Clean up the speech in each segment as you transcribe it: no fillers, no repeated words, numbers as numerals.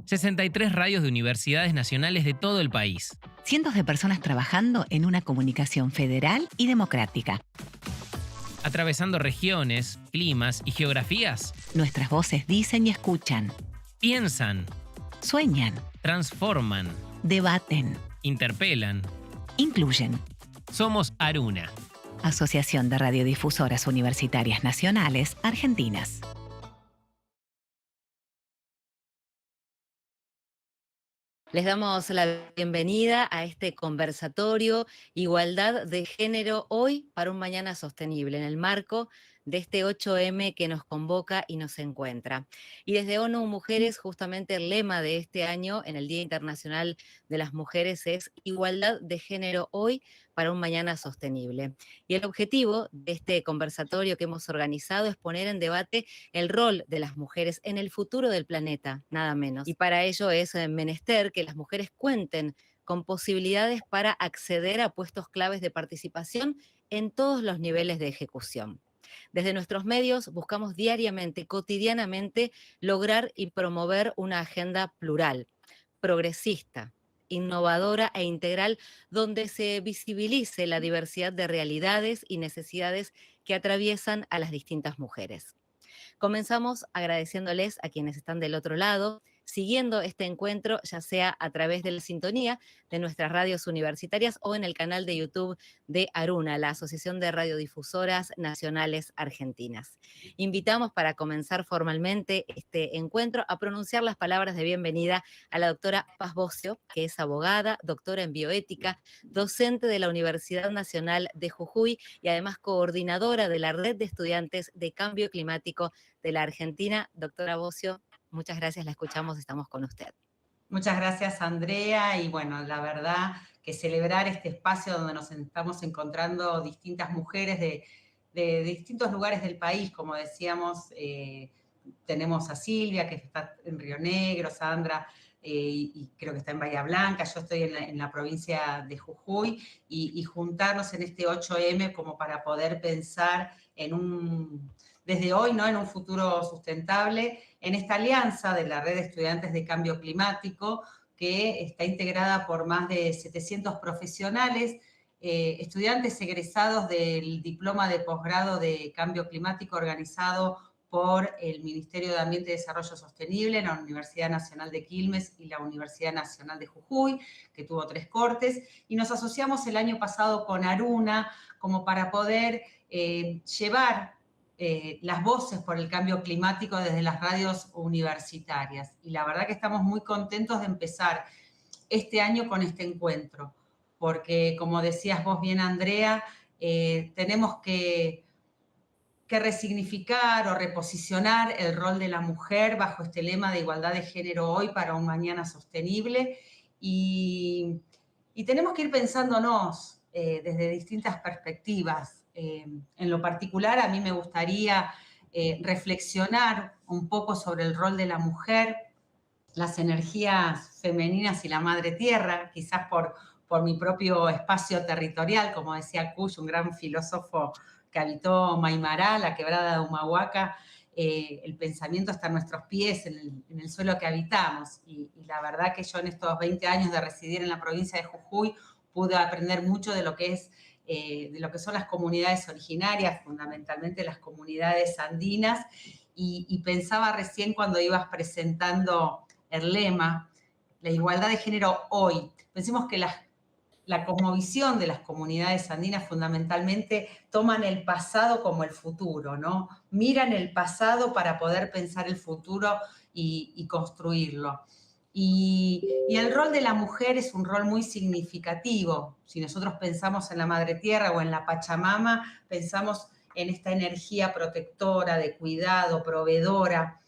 63 radios de universidades nacionales de todo el país. Cientos de personas trabajando en una comunicación federal y democrática. Atravesando regiones, climas y geografías. Nuestras voces dicen y escuchan. Piensan, Sueñan. transforman, Debaten. interpelan. Incluyen. Somos Aruna. Asociación de Radiodifusoras Universitarias Nacionales Argentinas. Les damos la bienvenida a este conversatorio Igualdad de Género hoy para un mañana sostenible en el marco de este 8M que nos convoca y nos encuentra. Y desde ONU Mujeres, justamente el lema de este año en el Día Internacional de las Mujeres es Igualdad de Género hoy para un mañana sostenible. Y el objetivo de este conversatorio que hemos organizado es poner en debate el rol de las mujeres en el futuro del planeta, nada menos. Y para ello es menester que las mujeres cuenten con posibilidades para acceder a puestos claves de participación en todos los niveles de ejecución. Desde nuestros medios buscamos diariamente, cotidianamente, lograr y promover una agenda plural, progresista, innovadora e integral, donde se visibilice la diversidad de realidades y necesidades que atraviesan a las distintas mujeres. Comenzamos agradeciéndoles a quienes están del otro lado, siguiendo este encuentro, ya sea a través de la sintonía de nuestras radios universitarias o en el canal de YouTube de Aruna, la Asociación de Radiodifusoras Nacionales Argentinas. Invitamos para comenzar formalmente este encuentro a pronunciar las palabras de bienvenida a la doctora Paz Bocio, que es abogada, doctora en bioética, docente de la Universidad Nacional de Jujuy y además coordinadora de la Red de Estudiantes de Cambio Climático de la Argentina. Doctora Bocio, muchas gracias, la escuchamos, estamos con usted. Muchas gracias, Andrea, y bueno, la verdad que celebrar este espacio donde nos estamos encontrando distintas mujeres de distintos lugares del país, como decíamos, tenemos a Silvia, que está en Río Negro, Sandra, y creo que está en Bahía Blanca, yo estoy en la provincia de Jujuy, y juntarnos en este 8M como para poder pensar desde hoy, ¿no?, en un futuro sustentable, en esta alianza de la Red de Estudiantes de Cambio Climático, que está integrada por más de 700 profesionales, estudiantes egresados del diploma de posgrado de Cambio Climático organizado por el Ministerio de Ambiente y Desarrollo Sostenible, la Universidad Nacional de Quilmes y la Universidad Nacional de Jujuy, que tuvo 3 cortes, y nos asociamos el año pasado con Aruna como para poder llevar las voces por el cambio climático desde las radios universitarias. Y la verdad que estamos muy contentos de empezar este año con este encuentro, porque como decías vos bien, Andrea, tenemos que resignificar o reposicionar el rol de la mujer bajo este lema de igualdad de género hoy para un mañana sostenible, y tenemos que ir pensándonos desde distintas perspectivas. En lo particular, a mí me gustaría reflexionar un poco sobre el rol de la mujer, las energías femeninas y la madre tierra, quizás por mi propio espacio territorial, como decía Cuy, un gran filósofo que habitó Maimará, la quebrada de Humahuaca. El pensamiento está en nuestros pies, en el suelo que habitamos, y la verdad que yo en estos 20 años de residir en la provincia de Jujuy pude aprender mucho de lo que son las comunidades originarias, fundamentalmente las comunidades andinas, y pensaba recién cuando ibas presentando el lema, la igualdad de género hoy. Pensemos que la cosmovisión de las comunidades andinas fundamentalmente toman el pasado como el futuro, ¿no? Miran el pasado para poder pensar el futuro y construirlo. Y el rol de la mujer es un rol muy significativo. Si nosotros pensamos en la Madre Tierra o en la Pachamama, pensamos en esta energía protectora, de cuidado, proveedora,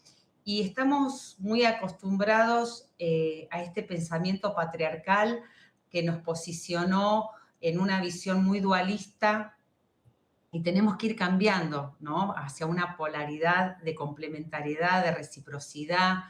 y estamos muy acostumbrados a este pensamiento patriarcal que nos posicionó en una visión muy dualista, y tenemos que ir cambiando, ¿no?, hacia una polaridad de complementariedad, de reciprocidad,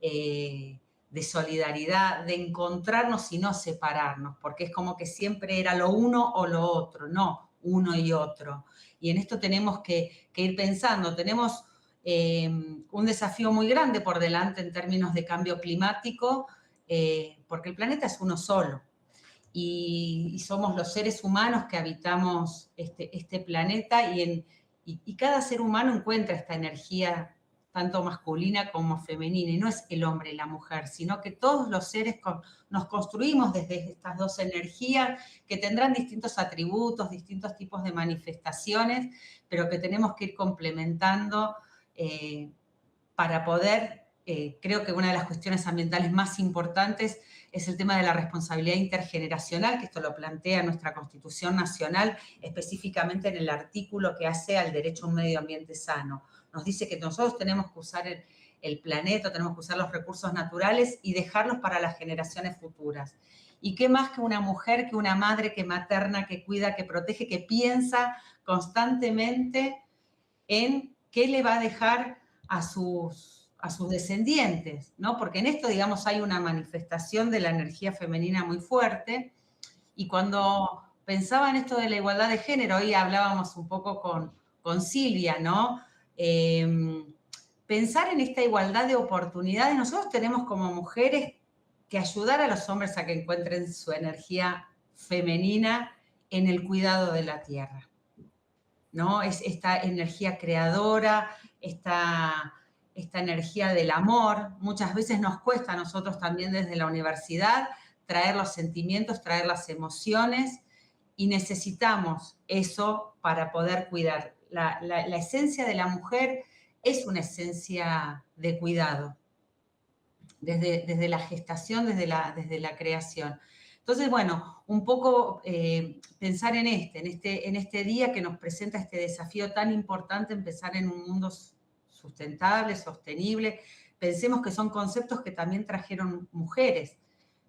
de solidaridad, de encontrarnos y no separarnos, porque es como que siempre era lo uno o lo otro, no uno y otro. Y en esto tenemos que ir pensando, tenemos un desafío muy grande por delante en términos de cambio climático, porque el planeta es uno solo. Y somos los seres humanos que habitamos este planeta y cada ser humano encuentra esta energía tanto masculina como femenina, y no es el hombre y la mujer, sino que todos los seres nos construimos desde estas dos energías que tendrán distintos atributos, distintos tipos de manifestaciones, pero que tenemos que ir complementando para poder, creo que una de las cuestiones ambientales más importantes es el tema de la responsabilidad intergeneracional, que esto lo plantea nuestra Constitución Nacional, específicamente en el artículo que hace al derecho a un medio ambiente sano. Nos dice que nosotros tenemos que usar el planeta, tenemos que usar los recursos naturales y dejarlos para las generaciones futuras. ¿Y qué más que una mujer, que una madre, que materna, que cuida, que protege, que piensa constantemente en qué le va a dejar a sus descendientes, ¿no? Porque en esto, digamos, hay una manifestación de la energía femenina muy fuerte, y cuando pensaba en esto de la igualdad de género, hoy hablábamos un poco con Silvia, ¿no? Pensar en esta igualdad de oportunidades, nosotros tenemos como mujeres que ayudar a los hombres a que encuentren su energía femenina en el cuidado de la tierra, ¿no? Es esta energía creadora, esta energía del amor. Muchas veces nos cuesta a nosotros también desde la universidad traer los sentimientos, traer las emociones, y necesitamos eso para poder cuidar. La esencia de la mujer es una esencia de cuidado, desde la gestación, desde la creación. Entonces, bueno, un poco pensar en este día que nos presenta este desafío tan importante, empezar en un mundo sustentable, sostenible. Pensemos que son conceptos que también trajeron mujeres,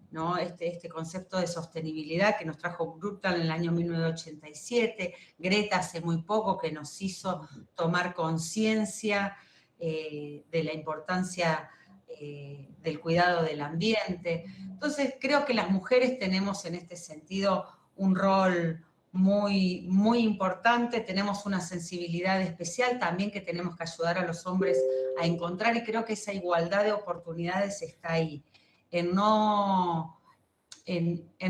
¿no? Este concepto de sostenibilidad que nos trajo Brundtland en el año 1987, Greta hace muy poco, que nos hizo tomar conciencia de la importancia del cuidado del ambiente. Entonces, creo que las mujeres tenemos en este sentido un rol muy, muy importante, tenemos una sensibilidad especial también que tenemos que ayudar a los hombres a encontrar, y creo que esa igualdad de oportunidades está ahí, en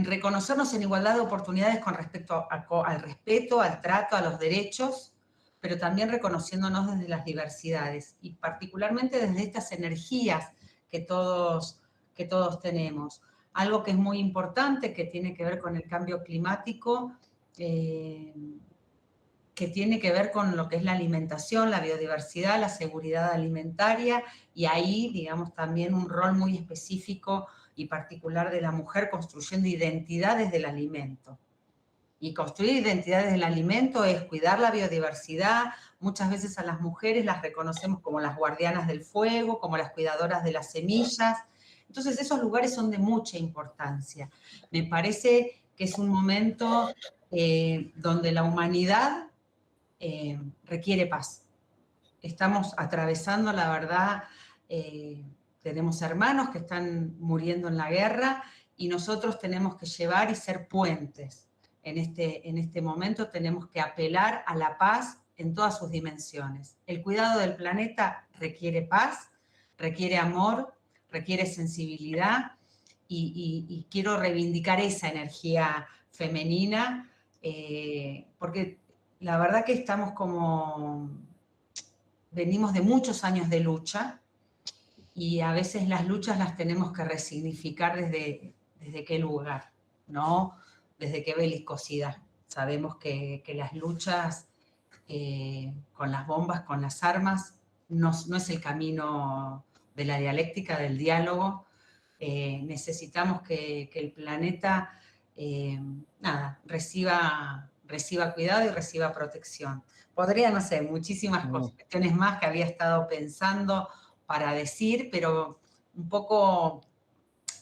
reconocernos en igualdad de oportunidades con respecto al respeto, al trato, a los derechos, pero también reconociéndonos desde las diversidades y particularmente desde estas energías que todos tenemos. Algo que es muy importante, que tiene que ver con el cambio climático, que tiene que ver con lo que es la alimentación, la biodiversidad, la seguridad alimentaria, y ahí, digamos, también un rol muy específico y particular de la mujer construyendo identidades del alimento. Y construir identidades del alimento es cuidar la biodiversidad. Muchas veces a las mujeres las reconocemos como las guardianas del fuego, como las cuidadoras de las semillas. Entonces esos lugares son de mucha importancia. Me parece que es un momento donde la humanidad requiere paz. Estamos atravesando, la verdad, tenemos hermanos que están muriendo en la guerra, y nosotros tenemos que llevar y ser puentes. En este momento tenemos que apelar a la paz en todas sus dimensiones. El cuidado del planeta requiere paz, requiere amor, requiere sensibilidad, y quiero reivindicar esa energía femenina, porque la verdad que venimos de muchos años de lucha, y a veces las luchas las tenemos que resignificar desde qué lugar, ¿no? Desde qué belicosidad. Sabemos que las luchas con las bombas, con las armas, no es el camino de la dialéctica, del diálogo. Necesitamos que el planeta reciba cuidado y reciba protección. Podría, no sé, muchísimas cuestiones más que había estado pensando para decir, pero un poco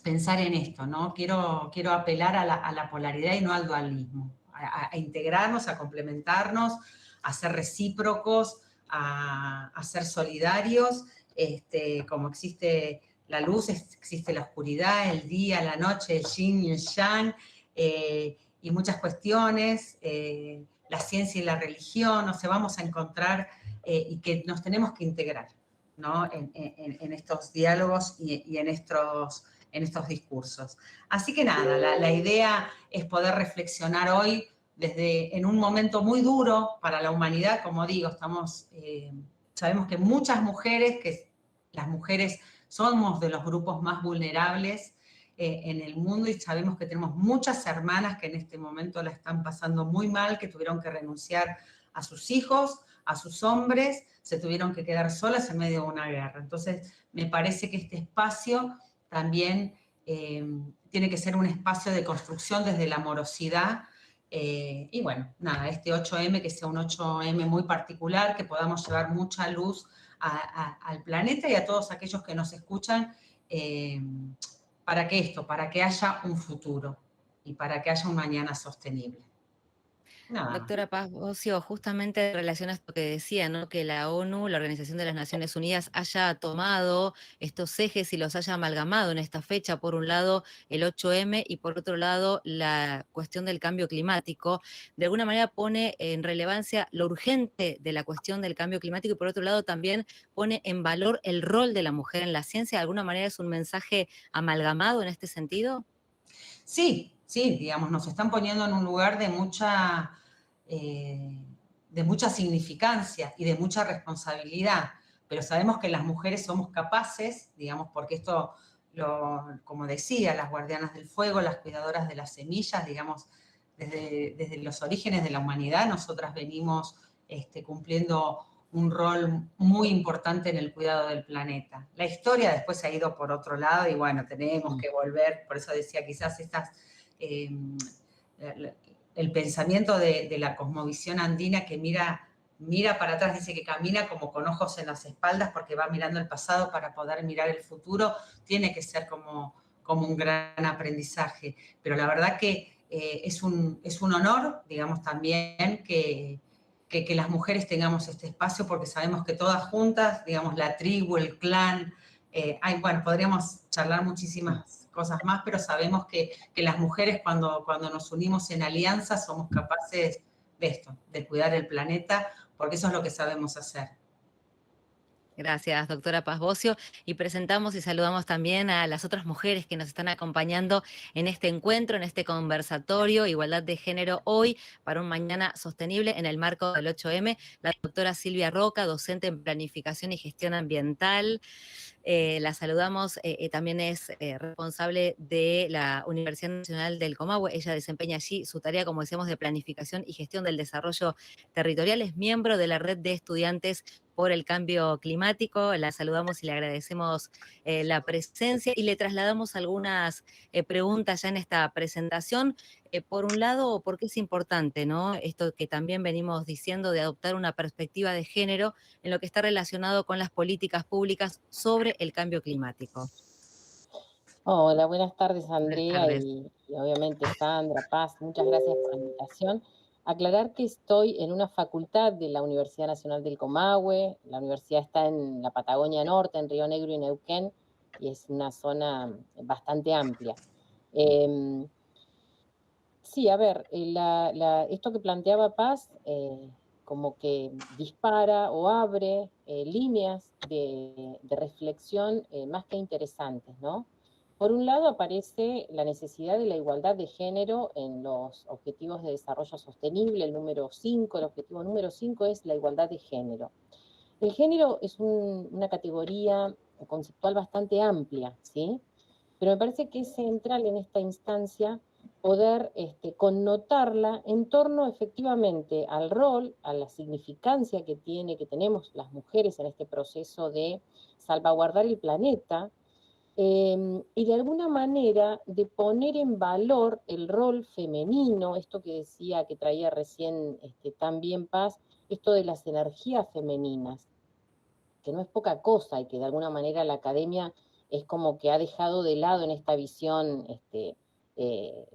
pensar en esto, ¿no? Quiero apelar a la polaridad y no al dualismo, a integrarnos, a complementarnos, a ser recíprocos, a ser solidarios, como existe la luz, existe la oscuridad, el día, la noche, el yin y el yang, y muchas cuestiones, la ciencia y la religión, o sea, vamos a encontrar y que nos tenemos que integrar, ¿no? En estos diálogos y en estos discursos. Así que nada, la idea es poder reflexionar hoy en un momento muy duro para la humanidad, como digo, sabemos que muchas mujeres, que las mujeres somos de los grupos más vulnerables en el mundo, y sabemos que tenemos muchas hermanas que en este momento la están pasando muy mal, que tuvieron que renunciar a sus hijos, a sus hombres, se tuvieron que quedar solas en medio de una guerra. Entonces, me parece que este espacio también tiene que ser un espacio de construcción desde la amorosidad. Y bueno, nada, este 8M que sea un 8M muy particular, que podamos llevar mucha luz al planeta y a todos aquellos que nos escuchan, para que haya un futuro y para que haya un mañana sostenible. Nada más. Doctora Paz Bocio, justamente en relación a esto que decía, ¿no? Que la ONU, la Organización de las Naciones Unidas, haya tomado estos ejes y los haya amalgamado en esta fecha, por un lado el 8M y por otro lado la cuestión del cambio climático, de alguna manera pone en relevancia lo urgente de la cuestión del cambio climático y por otro lado también pone en valor el rol de la mujer en la ciencia. ¿De alguna manera es un mensaje amalgamado en este sentido? Sí, sí, digamos, nos están poniendo en un lugar de mucha significancia y de mucha responsabilidad, pero sabemos que las mujeres somos capaces, digamos, porque esto, como decía, las guardianas del fuego, las cuidadoras de las semillas, digamos, desde los orígenes de la humanidad, nosotras venimos cumpliendo un rol muy importante en el cuidado del planeta. La historia después se ha ido por otro lado y bueno, tenemos que volver, por eso decía quizás el pensamiento de la cosmovisión andina que mira para atrás, dice que camina como con ojos en las espaldas porque va mirando el pasado para poder mirar el futuro, tiene que ser como un gran aprendizaje. Pero la verdad que es un honor, digamos, también que las mujeres tengamos este espacio porque sabemos que todas juntas, digamos, la tribu, el clan, bueno, podríamos charlar muchísimas cosas más, pero sabemos que las mujeres cuando nos unimos en alianza somos capaces de esto, de cuidar el planeta, porque eso es lo que sabemos hacer. Gracias, doctora Paz Bocio. Y presentamos y saludamos también a las otras mujeres que nos están acompañando en este encuentro, en este conversatorio, Igualdad de Género hoy, para un mañana sostenible en el marco del 8M. La doctora Silvia Roca, docente en Planificación y Gestión Ambiental. La saludamos, también es responsable de la Universidad Nacional del Comahue. Ella desempeña allí su tarea, como decíamos, de planificación y gestión del desarrollo territorial. Es miembro de la red de estudiantes por el cambio climático. La saludamos y le agradecemos la presencia y le trasladamos algunas preguntas ya en esta presentación. Por un lado, ¿por qué es importante, ¿no? Esto que también venimos diciendo de adoptar una perspectiva de género en lo que está relacionado con las políticas públicas sobre el cambio climático? Hola, buenas tardes Buenas Andrea tardes. y obviamente Sandra, Paz, muchas gracias por la invitación. Aclarar que estoy en una facultad de la Universidad Nacional del Comahue, la universidad está en la Patagonia Norte, en Río Negro y Neuquén, y es una zona bastante amplia. Sí, a ver, esto que planteaba Paz como que dispara o abre líneas de reflexión más que interesantes, ¿no? Por un lado aparece la necesidad de la igualdad de género en los objetivos de desarrollo sostenible, el objetivo número 5 es la igualdad de género. El género es una categoría conceptual bastante amplia, ¿sí? Pero me parece que es central en esta instancia poder connotarla en torno efectivamente al rol, a la significancia que tenemos las mujeres en este proceso de salvaguardar el planeta, y de alguna manera de poner en valor el rol femenino, esto que decía, que traía recién también Paz, esto de las energías femeninas, que no es poca cosa y que de alguna manera la academia es como que ha dejado de lado en esta visión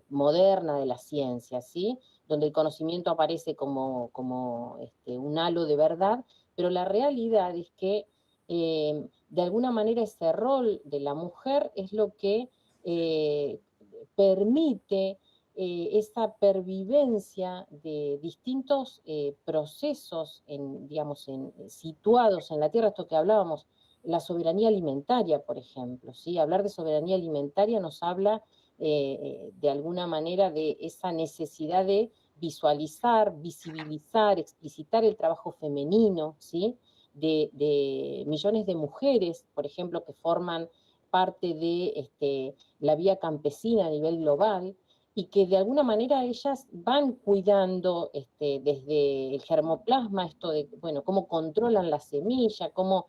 moderna de la ciencia, ¿sí? Donde el conocimiento aparece como un halo de verdad, pero la realidad es que de alguna manera ese rol de la mujer es lo que permite esa pervivencia de distintos procesos digamos, situados en la tierra, esto que hablábamos, la soberanía alimentaria, por ejemplo, ¿sí? Hablar de soberanía alimentaria nos habla de alguna manera de esa necesidad de visualizar, visibilizar, explicitar el trabajo femenino, ¿sí? De millones de mujeres, por ejemplo, que forman parte de la vía campesina a nivel global, y que de alguna manera ellas van cuidando desde el germoplasma, esto de, bueno, cómo controlan la semilla, cómo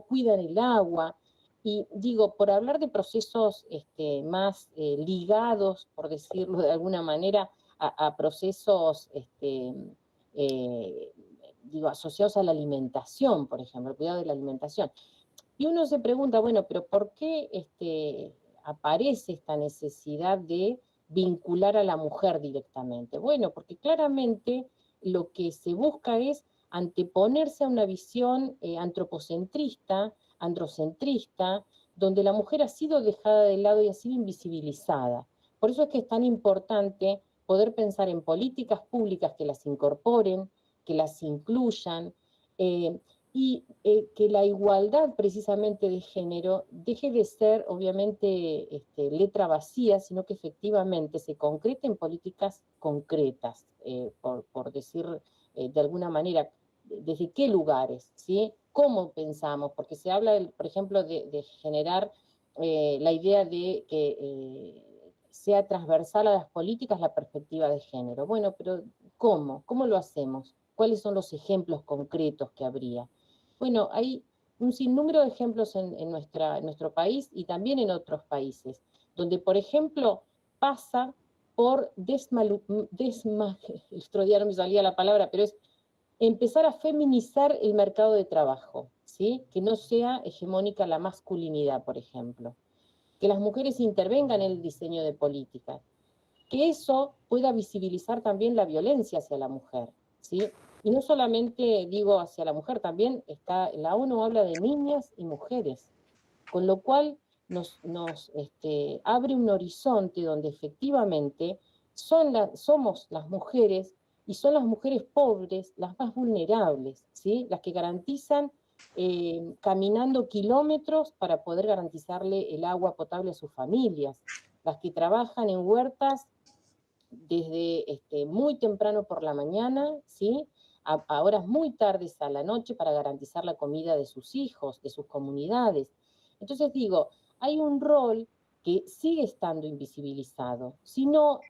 cuidan el agua. Y digo, por hablar de procesos más ligados, por decirlo de alguna manera, a procesos digo, asociados a la alimentación, por ejemplo, el cuidado de la alimentación. Y uno se pregunta, bueno, pero ¿por qué aparece esta necesidad de vincular a la mujer directamente? Bueno, porque claramente lo que se busca es anteponerse a una visión antropocentrista, androcentrista, donde la mujer ha sido dejada de lado y ha sido invisibilizada. Por eso es que es tan importante poder pensar en políticas públicas que las incorporen, que las incluyan, y que la igualdad precisamente de género deje de ser obviamente letra vacía, sino que efectivamente se concrete en políticas concretas, por decir de alguna manera, desde qué lugares, ¿sí? ¿Cómo pensamos? Porque se habla, por ejemplo, de generar la idea de que sea transversal a las políticas la perspectiva de género. Bueno, pero ¿cómo? ¿Cómo lo hacemos? ¿Cuáles son los ejemplos concretos que habría? Bueno, hay un sinnúmero de ejemplos en nuestro país y también en otros países, donde, por ejemplo, pasa por otro día no me salía la palabra, pero es empezar a feminizar el mercado de trabajo, ¿sí? Que no sea hegemónica la masculinidad, por ejemplo. Que las mujeres intervengan en el diseño de políticas. Que eso pueda visibilizar también la violencia hacia la mujer, ¿sí? Y no solamente digo hacia la mujer, también la ONU habla de niñas y mujeres, con lo cual nos abre un horizonte donde efectivamente somos las mujeres, y son las mujeres pobres las más vulnerables, ¿sí? Las que garantizan caminando kilómetros para poder garantizarle el agua potable a sus familias, las que trabajan en huertas desde muy temprano por la mañana, ¿sí? A horas muy tardes a la noche para garantizar la comida de sus hijos, de sus comunidades. Entonces digo, hay un rol que sigue estando invisibilizado. Si no,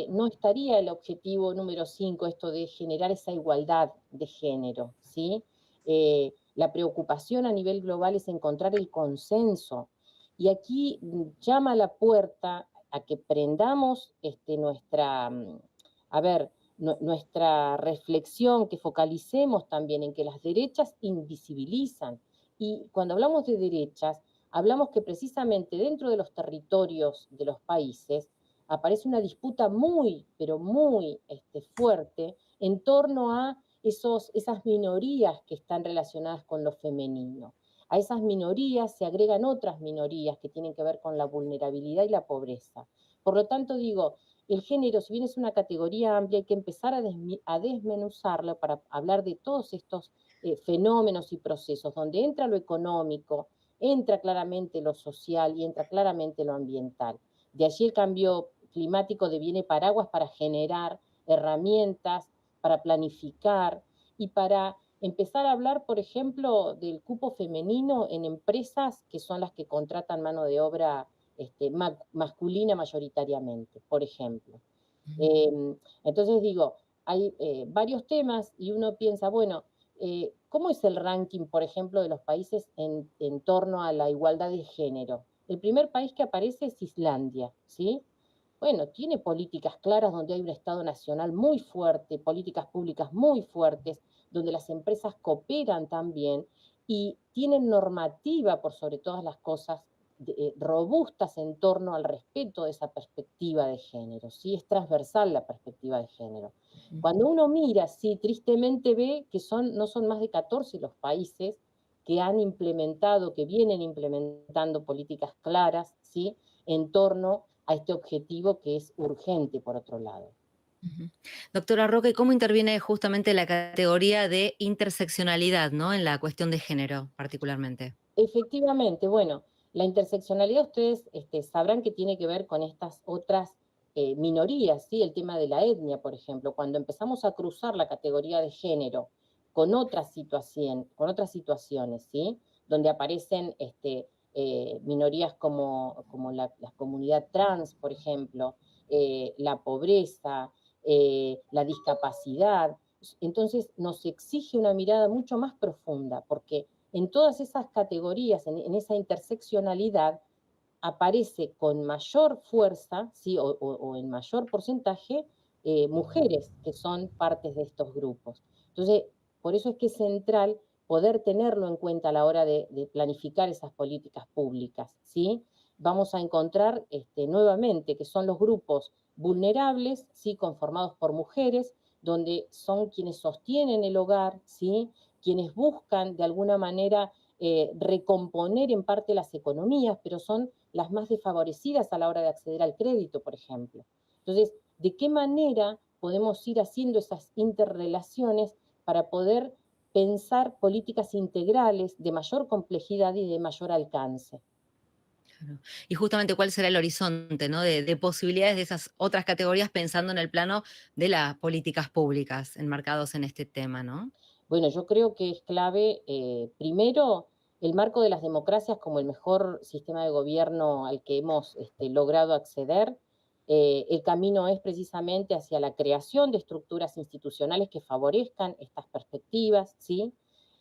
no estaría el objetivo número 5, esto de generar esa igualdad de género, ¿sí? La preocupación a nivel global es encontrar el consenso. Y aquí llama a la puerta a que prendamos nuestra reflexión, que focalicemos también en que las derechas invisibilizan. Y cuando hablamos de derechas, hablamos que precisamente dentro de los territorios de los países aparece una disputa muy, pero muy fuerte en torno a esas minorías que están relacionadas con lo femenino. A esas minorías se agregan otras minorías que tienen que ver con la vulnerabilidad y la pobreza. Por lo tanto, digo, el género, si bien es una categoría amplia, hay que empezar a desmenuzarlo para hablar de todos estos fenómenos y procesos, donde entra lo económico, entra claramente lo social y entra claramente lo ambiental. De allí el cambio climático deviene paraguas para generar herramientas, para planificar y para empezar a hablar, por ejemplo, del cupo femenino en empresas que son las que contratan mano de obra masculina mayoritariamente, por ejemplo. Entonces digo, hay varios temas y uno piensa, bueno, ¿cómo es el ranking, por ejemplo, de los países en torno a la igualdad de género? El primer país que aparece es Islandia, ¿sí? Bueno, tiene políticas claras donde hay un Estado nacional muy fuerte, políticas públicas muy fuertes, donde las empresas cooperan también y tienen normativa, por sobre todas las cosas, robustas en torno al respeto de esa perspectiva de género, ¿sí? Es transversal la perspectiva de género. Cuando uno mira, sí, tristemente ve que no son más de 14 los países que han implementado, que vienen implementando políticas claras, ¿sí? En torno a este objetivo que es urgente por otro lado. Ujú. Doctora Roque, ¿cómo interviene justamente la categoría de interseccionalidad, ¿no? En la cuestión de género, particularmente? Efectivamente, bueno, la interseccionalidad ustedes sabrán que tiene que ver con estas otras minorías, ¿sí? El tema de la etnia, por ejemplo, cuando empezamos a cruzar la categoría de género con con otras situaciones, ¿sí? Donde aparecen minorías como la comunidad trans, por ejemplo, la pobreza, la discapacidad. Entonces nos exige una mirada mucho más profunda, porque en todas esas categorías, en esa interseccionalidad, aparece con mayor fuerza, ¿sí? O en mayor porcentaje, mujeres que son partes de estos grupos. Entonces, por eso es que es central poder tenerlo en cuenta a la hora de planificar esas políticas públicas, ¿sí? Vamos a encontrar nuevamente que son los grupos vulnerables, ¿sí? Conformados por mujeres, donde son quienes sostienen el hogar, ¿sí? Quienes buscan de alguna manera recomponer en parte las economías, pero son las más desfavorecidas a la hora de acceder al crédito, por ejemplo. Entonces, ¿de qué manera podemos ir haciendo esas interrelaciones para poder pensar políticas integrales de mayor complejidad y de mayor alcance? Claro. Y justamente cuál será el horizonte, ¿no? De posibilidades de esas otras categorías pensando en el plano de las políticas públicas enmarcados en este tema, ¿no? Bueno, yo creo que es clave, primero, el marco de las democracias como el mejor sistema de gobierno al que hemos logrado acceder. El camino es precisamente hacia la creación de estructuras institucionales que favorezcan estas perspectivas, ¿sí?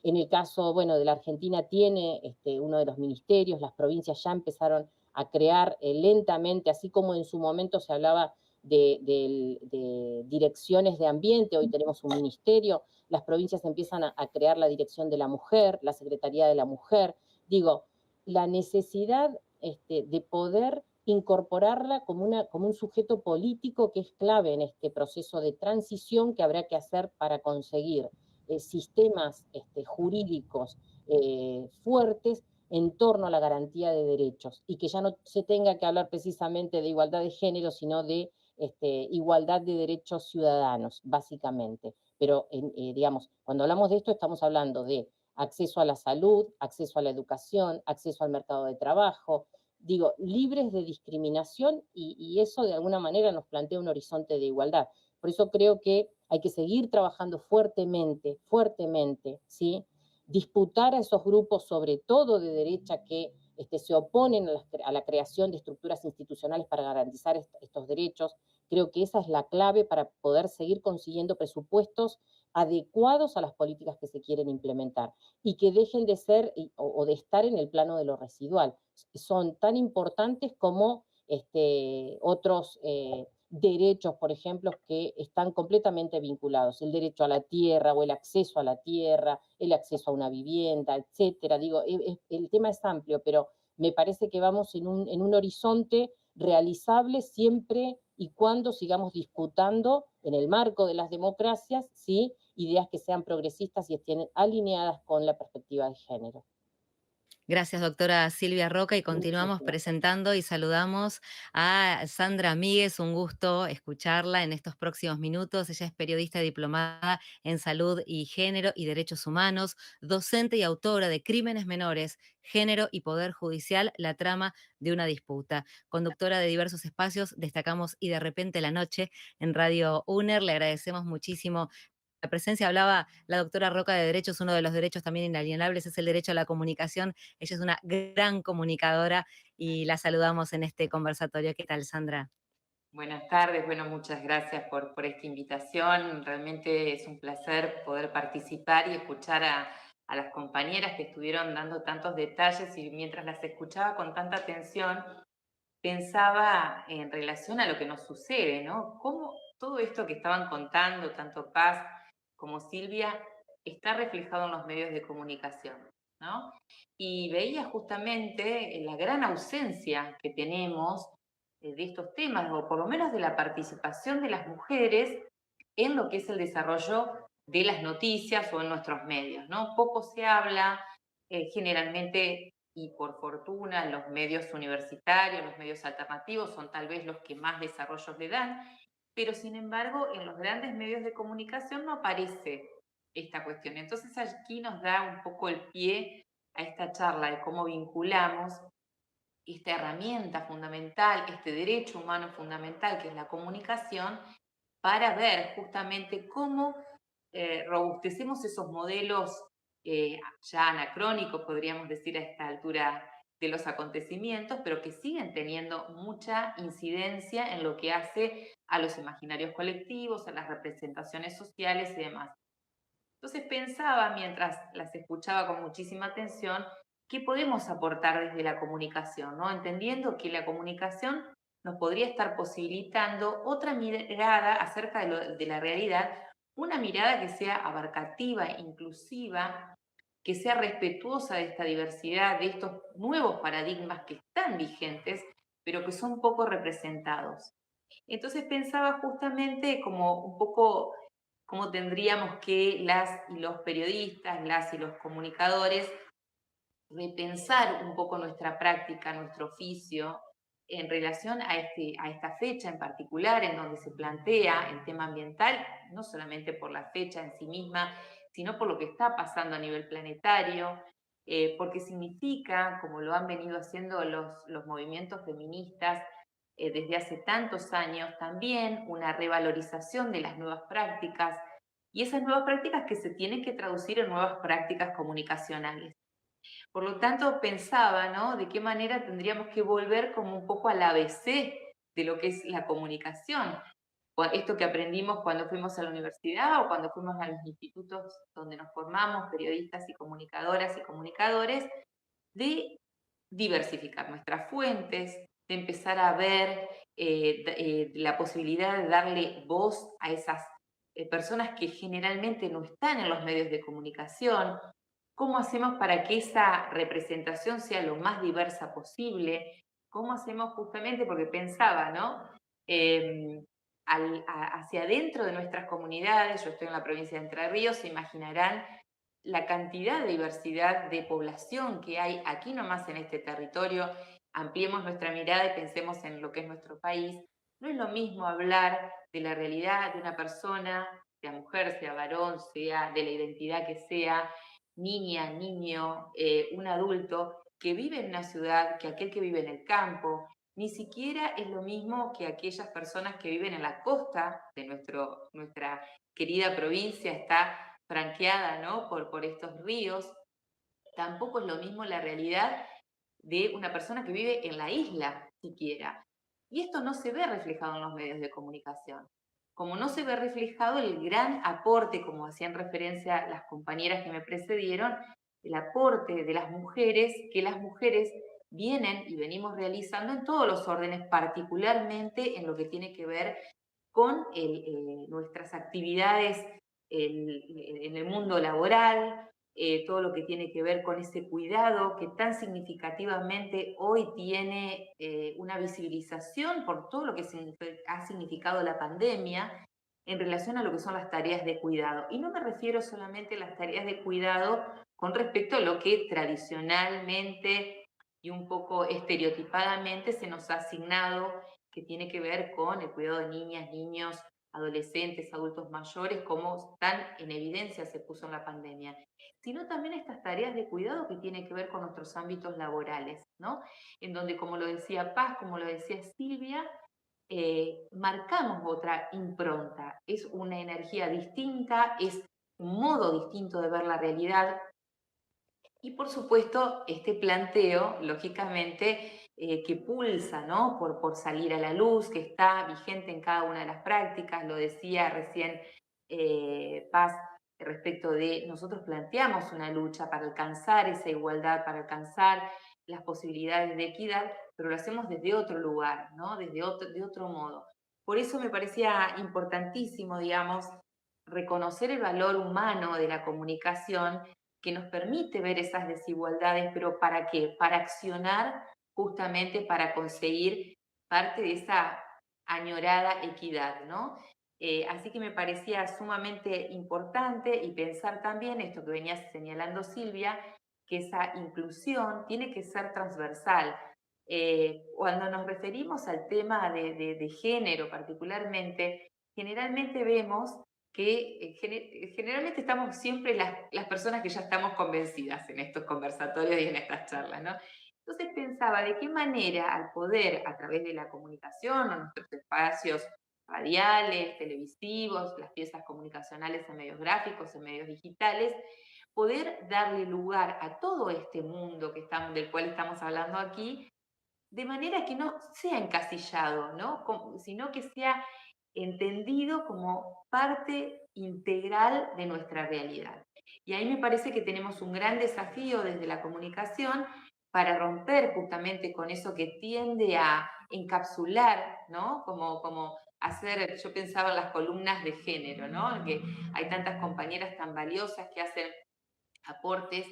En el caso, bueno, de la Argentina tiene uno de los ministerios, las provincias ya empezaron a crear lentamente, así como en su momento se hablaba de direcciones de ambiente, hoy tenemos un ministerio, las provincias empiezan a crear la Dirección de la Mujer, la Secretaría de la Mujer. Digo, la necesidad de poder incorporarla como un sujeto político que es clave en este proceso de transición que habrá que hacer para conseguir sistemas jurídicos fuertes en torno a la garantía de derechos y que ya no se tenga que hablar precisamente de igualdad de género, sino de igualdad de derechos ciudadanos, básicamente. Pero, digamos, cuando hablamos de esto estamos hablando de acceso a la salud, acceso a la educación, acceso al mercado de trabajo, digo, libres de discriminación y eso de alguna manera nos plantea un horizonte de igualdad. Por eso creo que hay que seguir trabajando fuertemente, fuertemente, ¿sí? Disputar a esos grupos, sobre todo de derecha, que se oponen a la creación de estructuras institucionales para garantizar estos derechos. Creo que esa es la clave para poder seguir consiguiendo presupuestos adecuados a las políticas que se quieren implementar y que dejen de ser o de estar en el plano de lo residual. Son tan importantes como otros derechos, por ejemplo, que están completamente vinculados, el derecho a la tierra o el acceso a la tierra, el acceso a una vivienda, etcétera. Digo, el tema es amplio, pero me parece que vamos en un horizonte realizable siempre y cuando sigamos disputando en el marco de las democracias, ¿sí? Ideas que sean progresistas y estén alineadas con la perspectiva de género. Gracias, doctora Silvia Roca, y Muchas continuamos gracias. presentando y saludamos a Sandra Míguez. Un gusto escucharla en estos próximos minutos. Ella es periodista diplomada en salud y género y derechos humanos, docente y autora de Crímenes Menores, Género y Poder Judicial, la trama de una disputa. Conductora de diversos espacios, destacamos Y de repente la noche en Radio UNER. Le agradecemos muchísimo la presencia. Hablaba la doctora Roca de derechos, uno de los derechos también inalienables es el derecho a la comunicación. Ella es una gran comunicadora y la saludamos en este conversatorio. ¿Qué tal, Sandra? Buenas tardes, bueno, muchas gracias por esta invitación. Realmente es un placer poder participar y escuchar a las compañeras que estuvieron dando tantos detalles y mientras las escuchaba con tanta atención, pensaba en relación a lo que nos sucede, ¿no? Cómo todo esto que estaban contando, tanto Paz como Silvia, está reflejado en los medios de comunicación, ¿no? Y veía justamente la gran ausencia que tenemos de estos temas, o por lo menos de la participación de las mujeres en lo que es el desarrollo de las noticias o en nuestros medios, ¿no? Poco se habla, generalmente y por fortuna los medios universitarios, los medios alternativos son tal vez los que más desarrollos le dan, pero sin embargo en los grandes medios de comunicación no aparece esta cuestión. Entonces aquí nos da un poco el pie a esta charla de cómo vinculamos esta herramienta fundamental, este derecho humano fundamental que es la comunicación, para ver justamente cómo robustecemos esos modelos ya anacrónicos, podríamos decir a esta altura de los acontecimientos, pero que siguen teniendo mucha incidencia en lo que hace a los imaginarios colectivos, a las representaciones sociales y demás. Entonces pensaba, mientras las escuchaba con muchísima atención, qué podemos aportar desde la comunicación, ¿no? Entendiendo que la comunicación nos podría estar posibilitando otra mirada acerca de la realidad, una mirada que sea abarcativa, inclusiva, que sea respetuosa de esta diversidad, de estos nuevos paradigmas que están vigentes, pero que son poco representados. Entonces pensaba justamente como un poco cómo tendríamos que las y los periodistas, las y los comunicadores repensar un poco nuestra práctica, nuestro oficio, en relación a esta fecha en particular, en donde se plantea el tema ambiental, no solamente por la fecha en sí misma, sino por lo que está pasando a nivel planetario, porque significa, como lo han venido haciendo los movimientos feministas desde hace tantos años, también una revalorización de las nuevas prácticas, y esas nuevas prácticas que se tienen que traducir en nuevas prácticas comunicacionales. Por lo tanto, pensaba, ¿no? De qué manera tendríamos que volver como un poco al ABC de lo que es la comunicación. Esto que aprendimos cuando fuimos a la universidad o cuando fuimos a los institutos donde nos formamos, periodistas y comunicadoras y comunicadores, de diversificar nuestras fuentes, de empezar a ver la posibilidad de darle voz a esas personas que generalmente no están en los medios de comunicación. ¿Cómo hacemos para que esa representación sea lo más diversa posible? ¿Cómo hacemos justamente, porque pensaba, ¿no? Hacia adentro de nuestras comunidades, yo estoy en la provincia de Entre Ríos, se imaginarán la cantidad de diversidad de población que hay aquí nomás en este territorio. Ampliemos nuestra mirada y pensemos en lo que es nuestro país. No es lo mismo hablar de la realidad de una persona, sea mujer, sea varón, sea de la identidad que sea, niña, niño, un adulto que vive en una ciudad que aquel que vive en el campo. Ni siquiera es lo mismo que aquellas personas que viven en la costa de nuestra querida provincia, está franqueada, ¿no? por estos ríos. Tampoco es lo mismo la realidad de una persona que vive en la isla, siquiera. Y esto no se ve reflejado en los medios de comunicación. Como no se ve reflejado el gran aporte, como hacían referencia las compañeras que me precedieron, el aporte de las mujeres, que las mujeres vienen y venimos realizando en todos los órdenes, particularmente en lo que tiene que ver con nuestras actividades en el mundo laboral, todo lo que tiene que ver con ese cuidado que tan significativamente hoy tiene una visibilización por todo lo que ha significado la pandemia en relación a lo que son las tareas de cuidado. Y no me refiero solamente a las tareas de cuidado con respecto a lo que tradicionalmente y un poco estereotipadamente se nos ha asignado, que tiene que ver con el cuidado de niñas, niños, adolescentes, adultos mayores, como tan en evidencia se puso en la pandemia, sino también estas tareas de cuidado que tienen que ver con nuestros ámbitos laborales, ¿no? En donde, como lo decía Paz, como lo decía Silvia, marcamos otra impronta, es una energía distinta, es un modo distinto de ver la realidad. Y por supuesto, este planteo, lógicamente, que pulsa, ¿no? por salir a la luz, que está vigente en cada una de las prácticas, lo decía recién Paz, respecto de nosotros planteamos una lucha para alcanzar esa igualdad, para alcanzar las posibilidades de equidad, pero lo hacemos desde otro lugar, ¿no? De otro modo. Por eso me parecía importantísimo, digamos, reconocer el valor humano de la comunicación que nos permite ver esas desigualdades, pero ¿para qué? Para accionar justamente para conseguir parte de esa añorada equidad, ¿no? Así que me parecía sumamente importante y pensar también esto que venía señalando Silvia, que esa inclusión tiene que ser transversal. Cuando nos referimos al tema de género particularmente, generalmente vemos que generalmente estamos siempre las personas que ya estamos convencidas en estos conversatorios y en estas charlas, ¿no? Entonces pensaba de qué manera al poder, a través de la comunicación o nuestros espacios radiales, televisivos, las piezas comunicacionales en medios gráficos, en medios digitales, poder darle lugar a todo este mundo del cual estamos hablando aquí, de manera que no sea encasillado, ¿no? Sino que sea entendido como parte integral de nuestra realidad. Y ahí me parece que tenemos un gran desafío desde la comunicación para romper justamente con eso que tiende a encapsular, ¿no? Como hacer, yo pensaba en las columnas de género, ¿no? Que hay tantas compañeras tan valiosas que hacen aportes,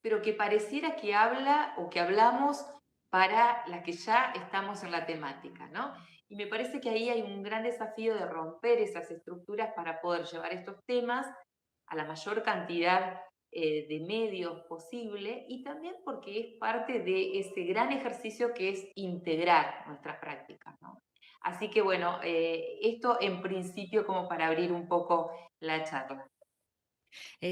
pero que pareciera que habla o que hablamos para las que ya estamos en la temática, ¿no? Y me parece que ahí hay un gran desafío de romper esas estructuras para poder llevar estos temas a la mayor cantidad de medios posible, y también porque es parte de ese gran ejercicio que es integrar nuestras prácticas, ¿no? Así que bueno, esto en principio como para abrir un poco la charla.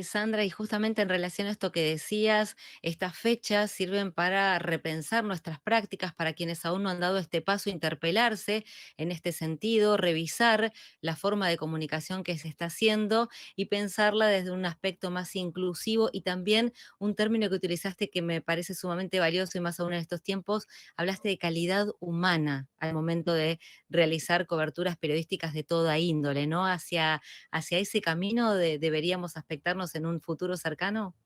Sandra, y justamente en relación a esto que decías, estas fechas sirven para repensar nuestras prácticas, para quienes aún no han dado este paso, interpelarse en este sentido, revisar la forma de comunicación que se está haciendo y pensarla desde un aspecto más inclusivo, y también un término que utilizaste que me parece sumamente valioso y más aún en estos tiempos, hablaste de calidad humana al momento de realizar coberturas periodísticas de toda índole, ¿no? Hacia ese camino deberíamos aspectarnos en un futuro cercano?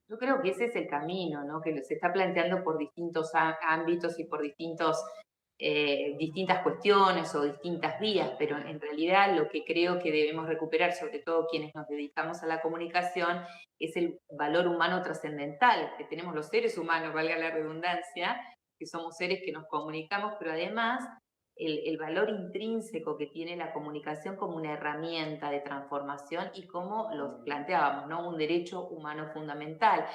Yo creo que ese es el camino, ¿no? Que se está planteando por distintos ámbitos y por distintas cuestiones o distintas vías, pero en realidad lo que creo que debemos recuperar, sobre todo quienes nos dedicamos a la comunicación, es el valor humano trascendental que tenemos los seres humanos, valga la redundancia, que somos seres que nos comunicamos, pero además el valor intrínseco que tiene la comunicación como una herramienta de transformación y como los planteábamos, ¿no? Un derecho humano fundamental,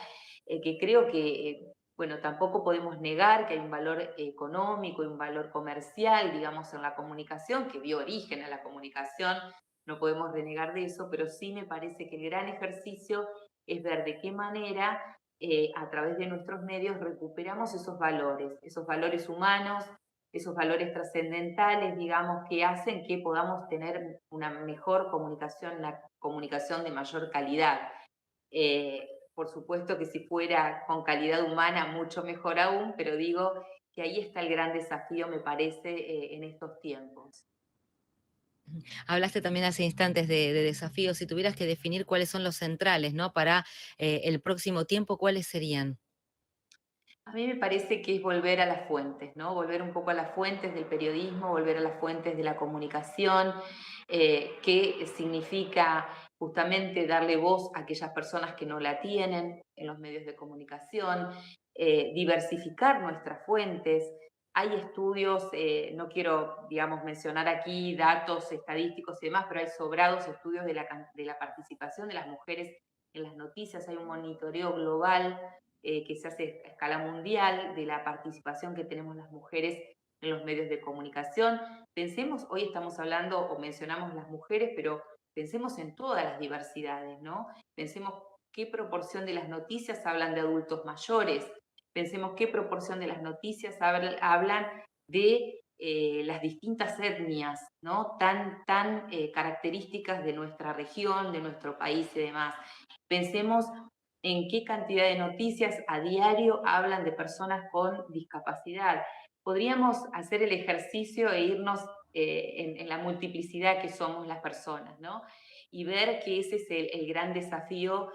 que creo que, bueno, tampoco podemos negar que hay un valor económico y un valor comercial, digamos, en la comunicación, que dio origen a la comunicación, no podemos renegar de eso, pero sí me parece que el gran ejercicio es ver de qué manera a través de nuestros medios recuperamos esos valores humanos, esos valores trascendentales, digamos, que hacen que podamos tener una mejor comunicación, una comunicación de mayor calidad. Por supuesto que si fuera con calidad humana, mucho mejor aún, pero digo que ahí está el gran desafío, me parece, en estos tiempos. Hablaste también hace instantes de desafíos. Si tuvieras que definir cuáles son los centrales, ¿no? Para el próximo tiempo, ¿cuáles serían? A mí me parece que es volver a las fuentes, ¿no? Volver un poco a las fuentes del periodismo, volver a las fuentes de la comunicación, que significa justamente darle voz a aquellas personas que no la tienen en los medios de comunicación, diversificar nuestras fuentes. Hay estudios, no quiero, digamos, mencionar aquí datos estadísticos y demás, pero hay sobrados estudios de la participación de las mujeres en las noticias. Hay un monitoreo global que se hace a escala mundial de la participación que tenemos las mujeres en los medios de comunicación. Pensemos, hoy estamos hablando o mencionamos las mujeres, pero pensemos en todas las diversidades, ¿no? Pensemos qué proporción de las noticias hablan de adultos mayores, pensemos qué proporción de las noticias hablan de las distintas etnias, ¿no? Tan características de nuestra región, de nuestro país y demás. Pensemos en qué cantidad de noticias a diario hablan de personas con discapacidad. Podríamos hacer el ejercicio e irnos en la multiplicidad que somos las personas, ¿no? Y ver que ese es el gran desafío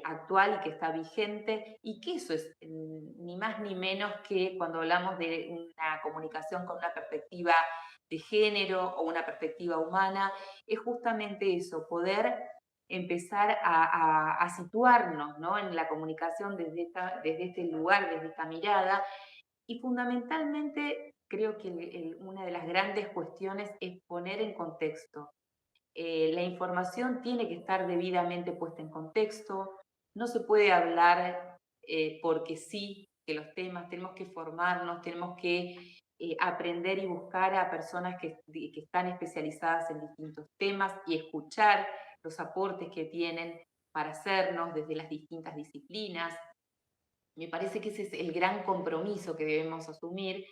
actual y que está vigente, y que eso es ni más ni menos que cuando hablamos de una comunicación con una perspectiva de género o una perspectiva humana, es justamente eso, poder empezar a situarnos, ¿no? En la comunicación desde este lugar, desde esta mirada, y fundamentalmente creo que una de las grandes cuestiones es poner en contexto. La información tiene que estar debidamente puesta en contexto, no se puede hablar porque sí, que los temas, tenemos que formarnos, tenemos que aprender y buscar a personas que están especializadas en distintos temas y escuchar los aportes que tienen para hacernos desde las distintas disciplinas. Me parece que ese es el gran compromiso que debemos asumir,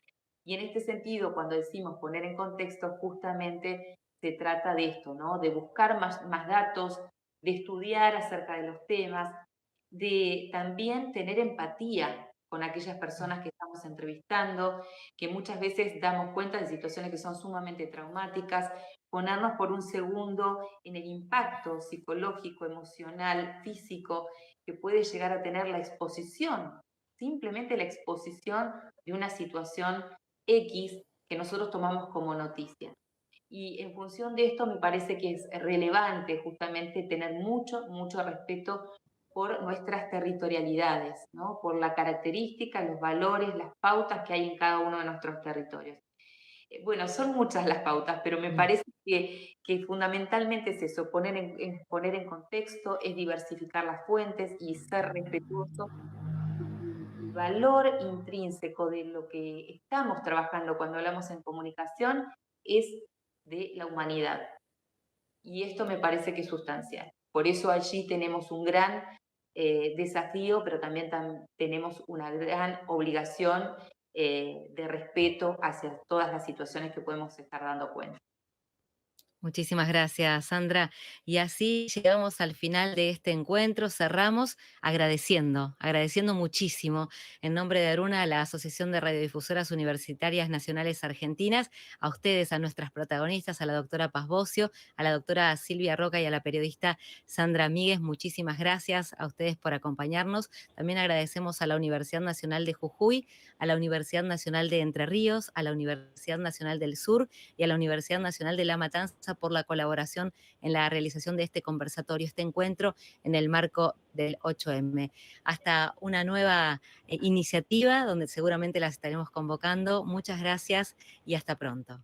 y en este sentido, cuando decimos poner en contexto, justamente se trata de esto, ¿no? De buscar más datos, de estudiar acerca de los temas, de también tener empatía con aquellas personas que estamos entrevistando, que muchas veces damos cuenta de situaciones que son sumamente traumáticas, ponernos por un segundo en el impacto psicológico, emocional, físico que puede llegar a tener la exposición, simplemente la exposición de una situación X que nosotros tomamos como noticia. Y en función de esto me parece que es relevante justamente tener mucho respeto por nuestras territorialidades, ¿no? Por la característica, los valores, las pautas que hay en cada uno de nuestros territorios. Bueno, son muchas las pautas, pero me parece que fundamentalmente es eso, poner en contexto, es diversificar las fuentes y ser respetuoso. El valor intrínseco de lo que estamos trabajando cuando hablamos en comunicación es de la humanidad. Y esto me parece que es sustancial. Por eso allí tenemos un gran desafío, pero también tenemos una gran obligación de respeto hacia todas las situaciones que podemos estar dando cuenta. Muchísimas gracias, Sandra. Y así llegamos al final de este encuentro. Cerramos agradeciendo muchísimo en nombre de Aruna, la Asociación de Radiodifusoras Universitarias Nacionales Argentinas, a ustedes, a nuestras protagonistas, a la doctora Paz Bocio, a la doctora Silvia Roca y a la periodista Sandra Míguez. Muchísimas gracias a ustedes por acompañarnos. También agradecemos a la Universidad Nacional de Jujuy, a la Universidad Nacional de Entre Ríos, a la Universidad Nacional del Sur y a la Universidad Nacional de La Matanza por la colaboración en la realización de este conversatorio, este encuentro en el marco del 8M. Hasta una nueva iniciativa donde seguramente las estaremos convocando. Muchas gracias y hasta pronto.